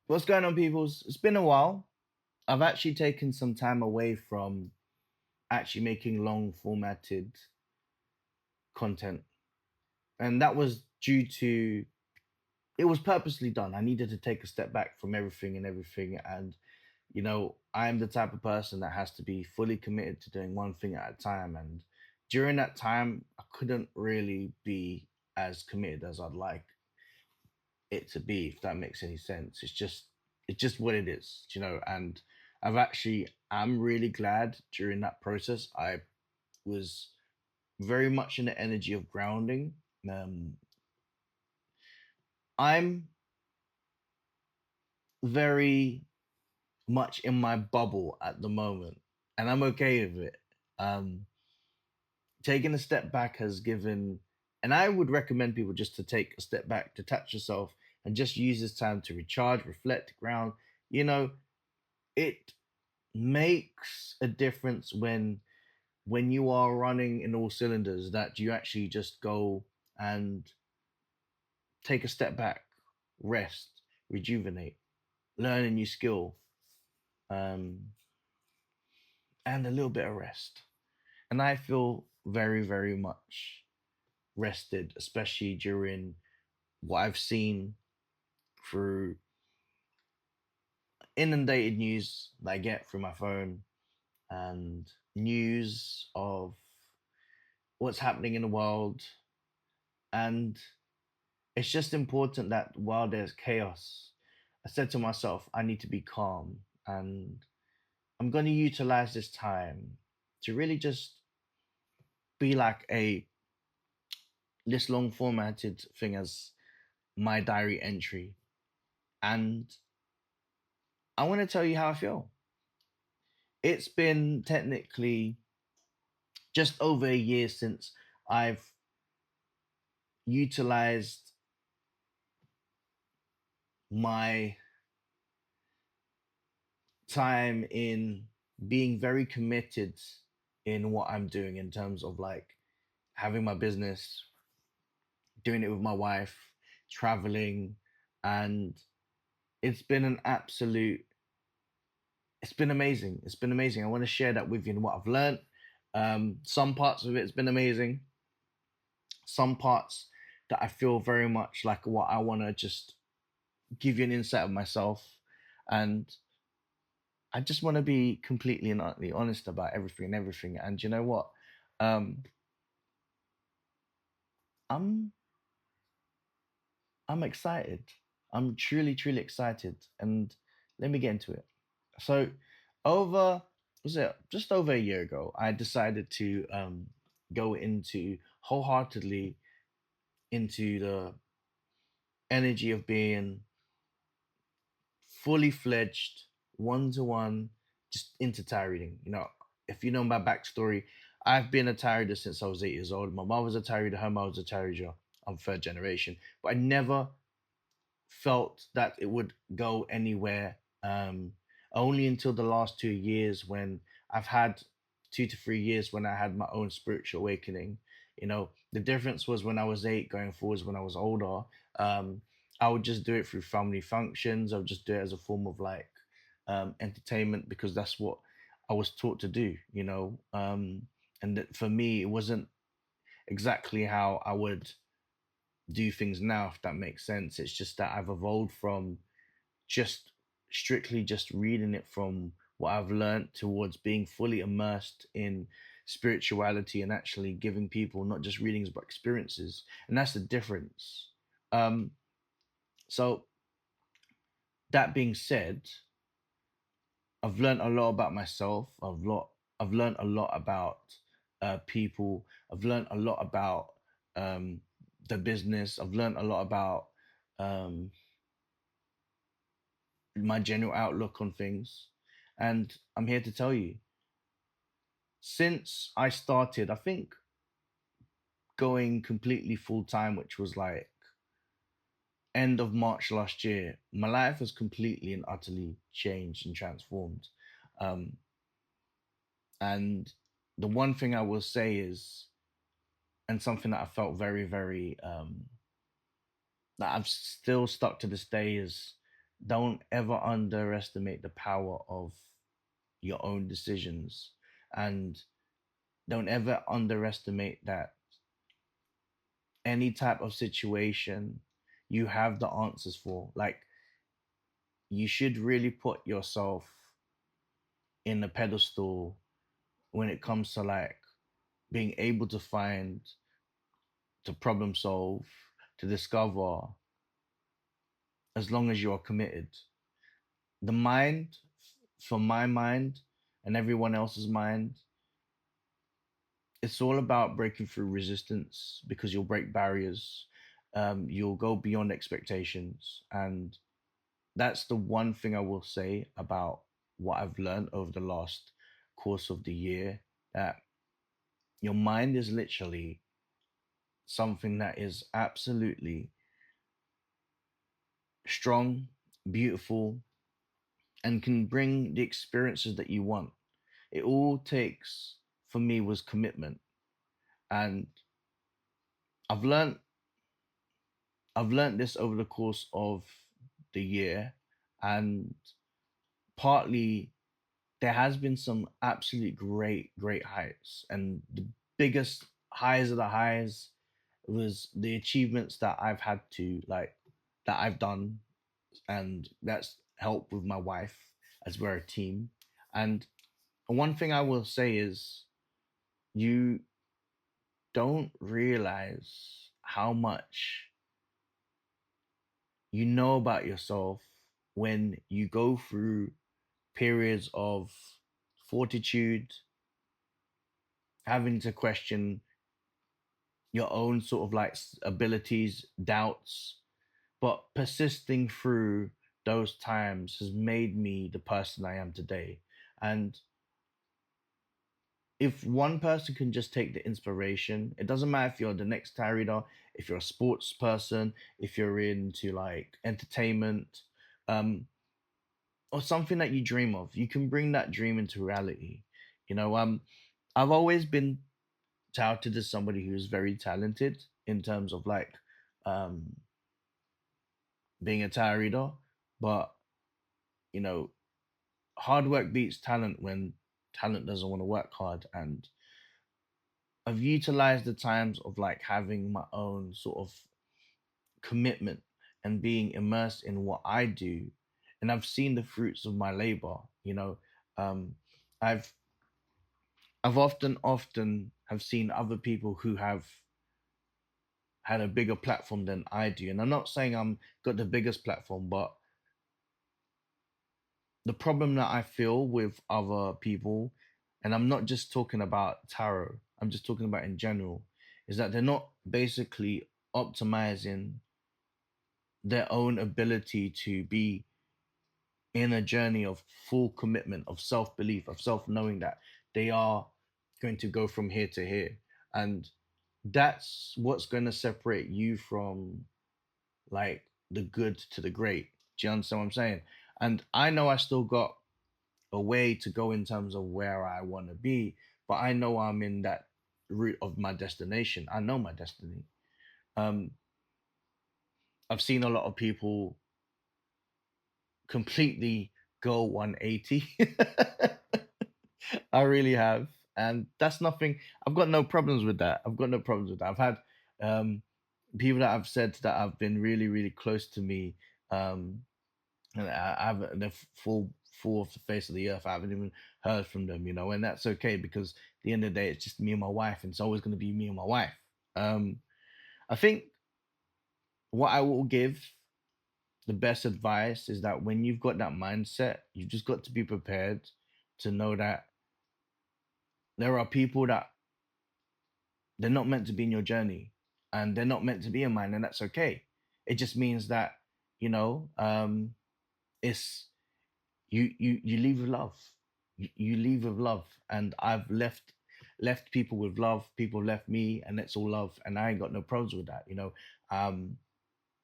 What's going on, peoples? It's been a while. I've actually taken some time away from actually making long formatted content. And that was due to it was purposely done. I needed to take a step back from everything. And, I'm the type of person that has to be fully committed to doing one thing at a time. And during that time, I couldn't really be as committed as I'd like it to be, if that makes any sense. It's just what it is, and I'm really glad during that process I was very much in the energy of grounding. I'm very much in my bubble at the moment, and I'm okay with it. um Taking a step back has given, and I would recommend people just to take a step back, detach yourself, and just use this time to recharge, reflect, ground. you know it makes a difference when you are running in all cylinders, that you actually just go and take a step back, rest, rejuvenate, learn a new skill, um, and a little bit of rest. And I feel very, very much rested, especially during what I've seen through inundated news that I get through my phone, and news of what's happening in the world. And it's just important that while there's chaos, I said to myself, I need to be calm, and I'm going to utilize this time to really just be like a this long formatted thing as my diary entry. And I want to tell you how I feel. It's been technically just over a year since I've utilized my time in being very committed in what I'm doing, in terms of like having my business, doing it with my wife, traveling, and it's been an absolute it's been amazing. It's been amazing. I want to share that with you and what I've learned. Some parts of it's been amazing. Some parts that I feel very much like what I want to just give you an insight of myself. And I just want to be completely and utterly honest about everything. And you know what? Um, I'm I'm excited. I'm truly excited. And let me get into it. So, over was it just over a year ago, I decided to go into wholeheartedly into the energy of being fully fledged, one to one, just into tarot reading. If you know my backstory, I've been a tarot reader since I was 8 years old. My mother was a tarot reader, her mother was a tarot reader. I'm third generation, but I never felt that it would go anywhere. Only until the last 2 years, when I've had 2 to 3 years when I had my own spiritual awakening. The difference was when I was eight, going forwards when I was older. Um, I would just do it through family functions. I would just do it as a form of like entertainment, because that's what I was taught to do. And that for me, it wasn't exactly how I would do things now, if that makes sense. It's just that I've evolved from just strictly just reading it from what I've learned, towards being fully immersed in spirituality and actually giving people not just readings but experiences. And that's the difference. Um, so that being said, I've learned a lot about myself. I've learned a lot about people. I've learned a lot about um, the business. I've learned a lot about um, my general outlook on things. And I'm here to tell you, since I started, I think, going completely full time, which was like end of March last year, my life has completely and utterly changed and transformed. Um, and the one thing I will say is, and something that I felt very, very, that I've still stuck to this day, is don't ever underestimate the power of your own decisions, and don't ever underestimate that any type of situation you have the answers for. Like, you should really put yourself in a pedestal when it comes to like being able to find, to problem solve, to discover, as long as you're committed. The mind, for my mind and everyone else's mind, it's all about breaking through resistance, because you'll break barriers, you'll go beyond expectations. And that's the one thing I will say about what I've learned over the last course of the year, that your mind is literally something that is absolutely strong, beautiful, and can bring the experiences that you want. It all takes, for me, was commitment. And I've learned I've learned this over the course of the year, and partly there has been some absolute great heights, and the biggest highs of the highs was the achievements that I've had to like, that I've done, and that's helped with my wife, as we're a team. And one thing I will say is, you don't realize how much you know about yourself when you go through periods of fortitude, having to question your own sort of like abilities, doubts, but persisting through those times has made me the person I am today. And if one person can just take the inspiration, it doesn't matter if you're the next tarot reader, if you're a sports person, if you're into like entertainment, um, or something that you dream of, you can bring that dream into reality. You know, I've always been touted as somebody who's very talented in terms of like um being a tarot reader, but you know, hard work beats talent when talent doesn't want to work hard. And I've utilized the times of like having my own sort of commitment and being immersed in what I do, and I've seen the fruits of my labor. You know, um, I've I've often have seen other people who have had a bigger platform than I do, and I'm not saying I'm got the biggest platform, but the problem that I feel with other people, and I'm not just talking about tarot, I'm just talking about in general, is that they're not basically optimizing their own ability to be in a journey of full commitment, of self belief, of self knowing that they are going to go from here to here. And that's what's going to separate you from like the good to the great. Do you understand what I'm saying? And I know I still got a way to go in terms of where I want to be, but I know I'm in that route of my destination. I know my destiny. Um, I've seen a lot of people completely go 180. I really have. And that's nothing. I've got no problems with that. I've got no problems with that. I've had um, people that I've said that have been really close to me. Um, and I haven't, they're full off the face of the earth. I haven't even heard from them, you know, and that's okay, because at the end of the day, it's just me and my wife, and it's always going to be me and my wife. Um, I think what I will give the best advice is that when you've got that mindset, you've just got to be prepared to know that there are people that they're not meant to be in your journey, and they're not meant to be in mine, and that's okay. It just means that, you know, it's you leave with love. You leave with love, and I've left people with love. People left me, and it's all love, and I ain't got no problems with that. You know, um,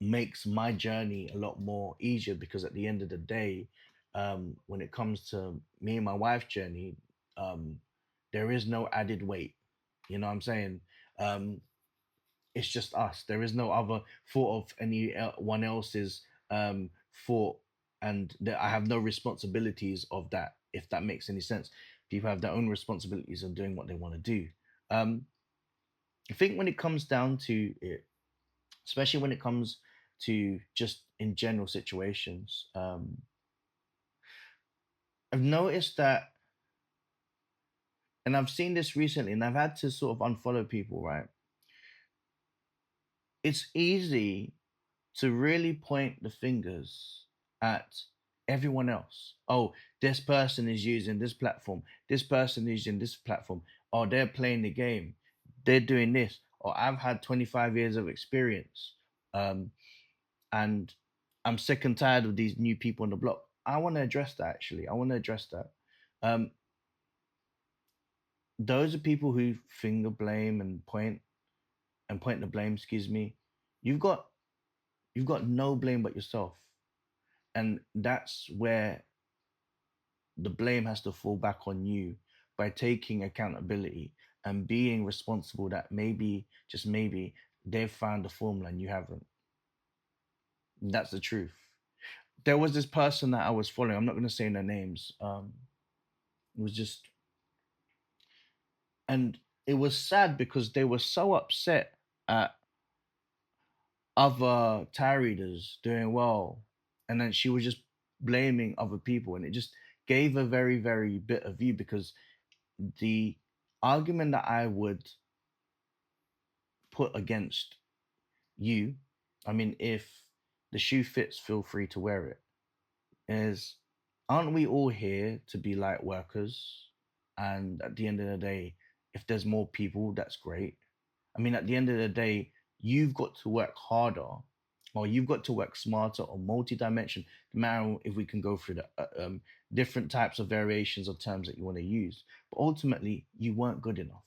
makes my journey a lot more easier, because at the end of the day, when it comes to me and my wife's journey, um, there is no added weight. You know what I'm saying? Um, it's just us. There is no other thought of anyone else's thought and I have no responsibilities of that, if that makes any sense. People have their own responsibilities of doing what they want to do. um I think when it comes down to it, especially when it comes to just in general situations, I've noticed that, and I've seen this recently, and I've had to sort of unfollow people, right? It's easy to really point the fingers at everyone else. Oh, this person is using this platform. This person is using this platform. Oh, they're playing the game. They're doing this. Or I've had 25 years of experience. Um, and I'm sick and tired of these new people on the block. I want to address that actually. I want to address that. Um, those are people who finger blame and point the blame, excuse me. You've got you've got no blame but yourself. And that's where the blame has to fall back on you by taking accountability and being responsible that maybe, just maybe, they've found the formula and you haven't. That's the truth. There was this person that I was following. I'm not going to say their names. It was just, and it was sad because they were so upset at other tarot readers doing well, and then she was just blaming other people, and it just gave a very, very bitter view because the argument that I would put against you, I mean, if the shoe fits, feel free to wear it, is, aren't we all here to be light workers? And at the end of the day, if there's more people, that's great. I mean, at the end of the day, you've got to work harder, or you've got to work smarter, or multi-dimension, no matter if we can go through the different types of variations of terms that you want to use. But ultimately, you weren't good enough.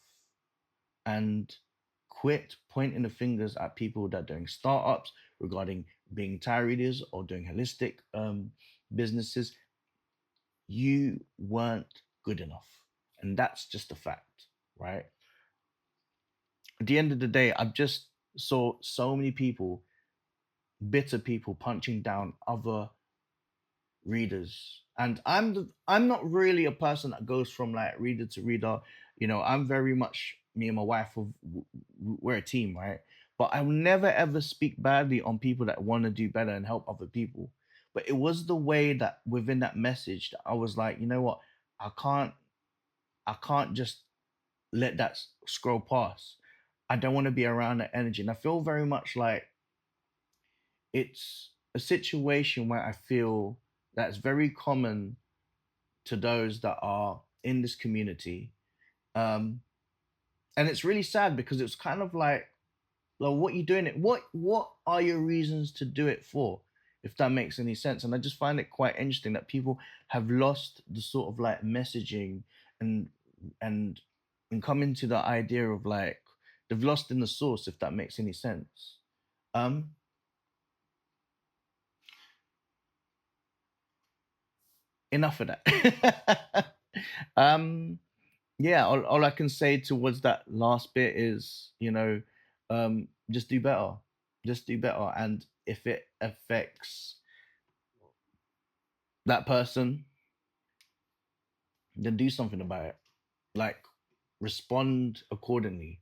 And quit pointing the fingers at people that are doing startups regarding being tarot readers or doing holistic businesses. You weren't good enough. And that's just a fact, right? At the end of the day, I've just saw so many people, bitter people, punching down other readers. And I'm not really a person that goes from like reader to reader. I'm very much, me and my wife we're a team, right? But I will never ever speak badly on people that want to do better and help other people. But it was the way that within that message that I was like, you know what, I can't I can't just let that scroll past. I don't want to be around that energy. And I feel very much like it's a situation where I feel that's very common to those that are in this community. Um, and it's really sad because it's kind of like, well, what are you doing it? What are your reasons to do it for? If that makes any sense. And I just find it quite interesting that people have lost the sort of like messaging and and and come into the idea of like they've lost in the source, if that makes any sense. Um, enough of that. um, yeah, all I can say towards that last bit is, just do better. Just do better. And if it affects that person, then do something about it. Like, respond accordingly.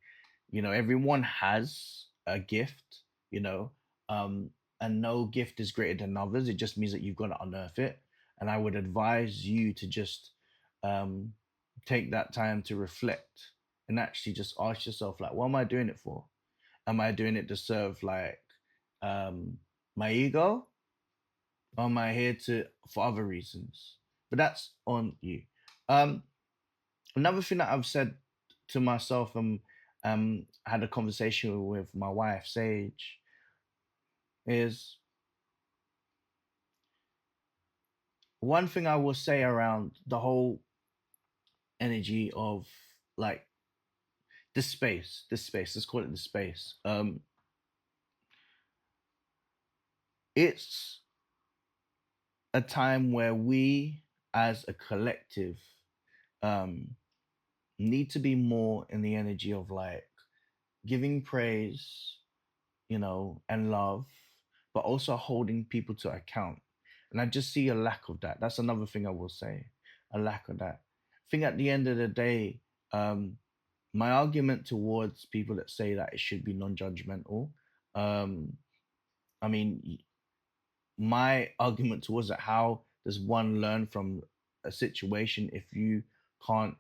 Everyone has a gift, you know, um, and no gift is greater than others. It just means that you've got to unearth it. And I would advise you to just um, take that time to reflect and actually just ask yourself, like, what am I doing it for? Am I doing it to serve like um, my ego, or am I here to for other reasons? But that's on you. Um, Another thing that I've said to myself, had a conversation with my wife Sage, is one thing I will say around the whole energy of like this space, let's call it the space. It's a time where we as a collective um need to be more in the energy of like giving praise, and love, but also holding people to account. And I just see a lack of that. That's another thing I will say, a lack of that. I think at the end of the day, um, my argument towards people that say that it should be non-judgmental, um, I mean, my argument towards it, how does one learn from a situation if you can't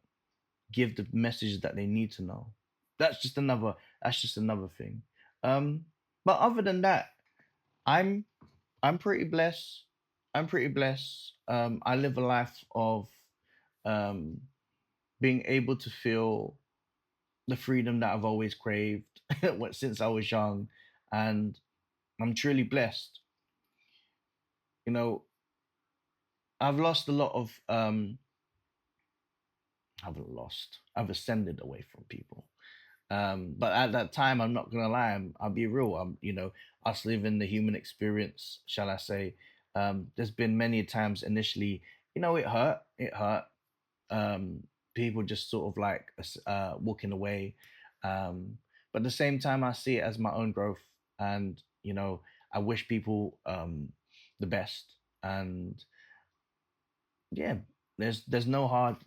give the message that they need to know? That's just another. That's just another thing. Um, but other than that, I'm I'm pretty blessed. I'm pretty blessed. I live a life of um, being able to feel the freedom that I've always craved since I was young, and I'm truly blessed. You know, I've lost a lot of. I haven't lost. I've ascended away from people. But at that time, I'm not gonna lie. I'll be real. Us living the human experience, shall I say? There's been many times initially, it hurt. It hurt. People just sort of like walking away. But at the same time, I see it as my own growth, and I wish people the best. And yeah, there's no hard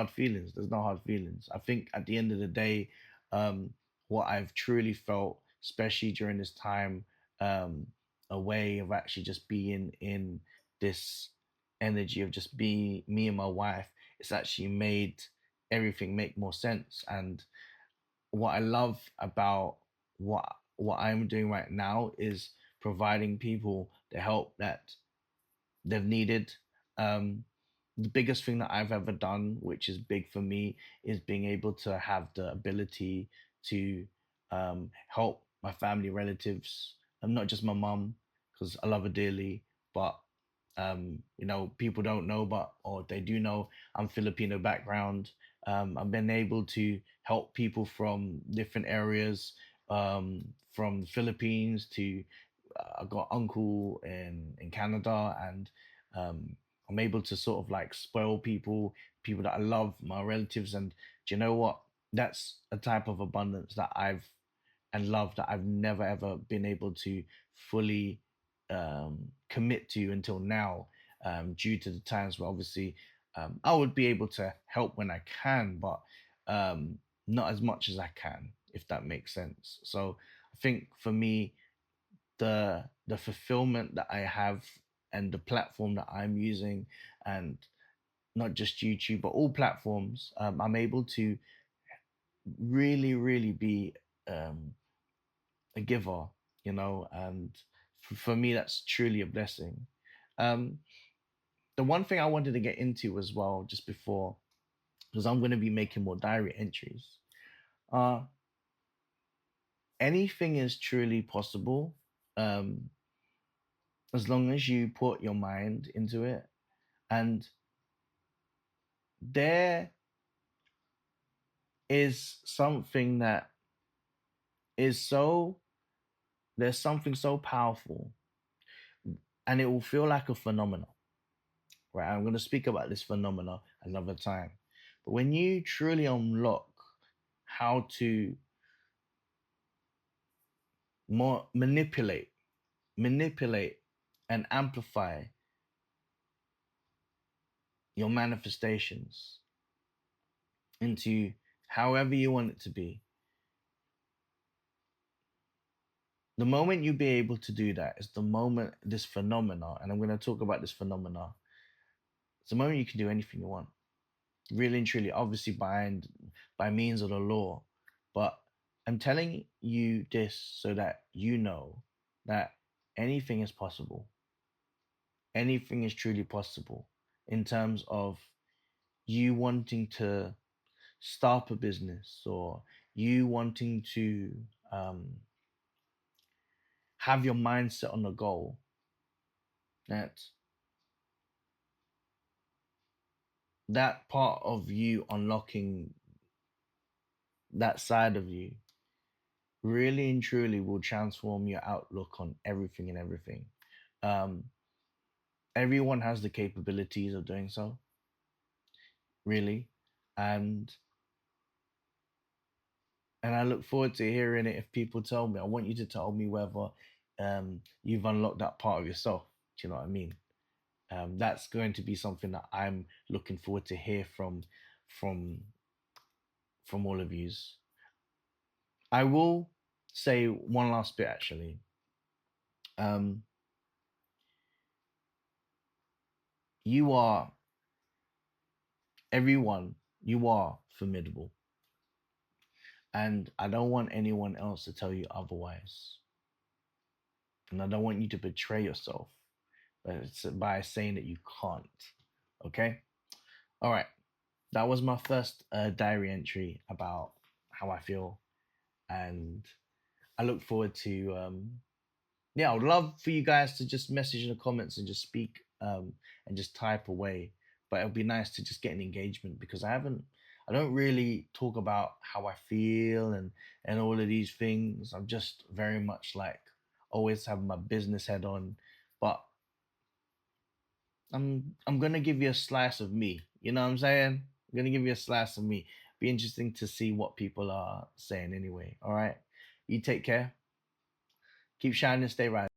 feelings. There's no hard feelings. I think at the end of the day, um what I've truly felt, especially during this time, um a way of actually just being in this energy of just being me and my wife, it's actually made everything make more sense. And what I love about what I'm doing right now is providing people the help that they've needed. Um, the biggest thing that I've ever done, which is big for me, is being able to have the ability to help my family relatives, and not just my mum, because I love her dearly, but people don't know, but or they do know, I'm Filipino background. I've been able to help people from different areas, from the Philippines to I got uncle in Canada, and um, I'm able to sort of like spoil people that I love, my relatives. And do you know what? That's a type of abundance that I've and love that I've never ever been able to fully commit to until now, due to the times where obviously I would be able to help when I can, but um, not as much as I can, if that makes sense. So I think for me, the fulfillment that I have and the platform that I'm using, and not just YouTube but all platforms, I'm able to really, really be um, a giver, and for me that's truly a blessing. Um, the one thing I wanted to get into as well just before, because I'm going to be making more diary entries. Uh, Anything is truly possible, um, as long as you put your mind into it. And there is something that is so there's something so powerful, and it will feel like a phenomenon, right? I'm going to speak about this phenomena another time. But when you truly unlock how to more manipulate and amplify your manifestations into however you want it to be, the moment you be able to do that is the moment this phenomena, and I'm going to talk about this phenomena, it's the moment you can do anything you want, really and truly, obviously by means of the law. But I'm telling you this so that you know that anything is possible. Anything is truly possible in terms of you wanting to start a business, or you wanting to um, have your mindset on a goal. That part of you unlocking that side of you really and truly will transform your outlook on everything and everything. Um, Everyone has the capabilities of doing so, really, and I look forward to hearing it. If people tell me, I want you to tell me whether you've unlocked that part of yourself. Do you know what I mean? That's going to be something that I'm looking forward to hear from from all of yous. I will say one last bit actually. Um, you are everyone. You are formidable, and I don't want anyone else to tell you otherwise. And I don't want you to betray yourself by saying that you can't. Okay. All right. That was my first diary entry about how I feel, and I look forward to yeah, I would love for you guys to just message in the comments and just speak and just type away. But it would be nice to just get an engagement because I don't really talk about how I feel and all of these things. I'm just very much like always have my business head on, but I'm gonna give you a slice of me. You know what I'm saying? I'm gonna give you a slice of me. Be interesting to see what people are saying anyway. All right, you take care. Keep shining, stay rising.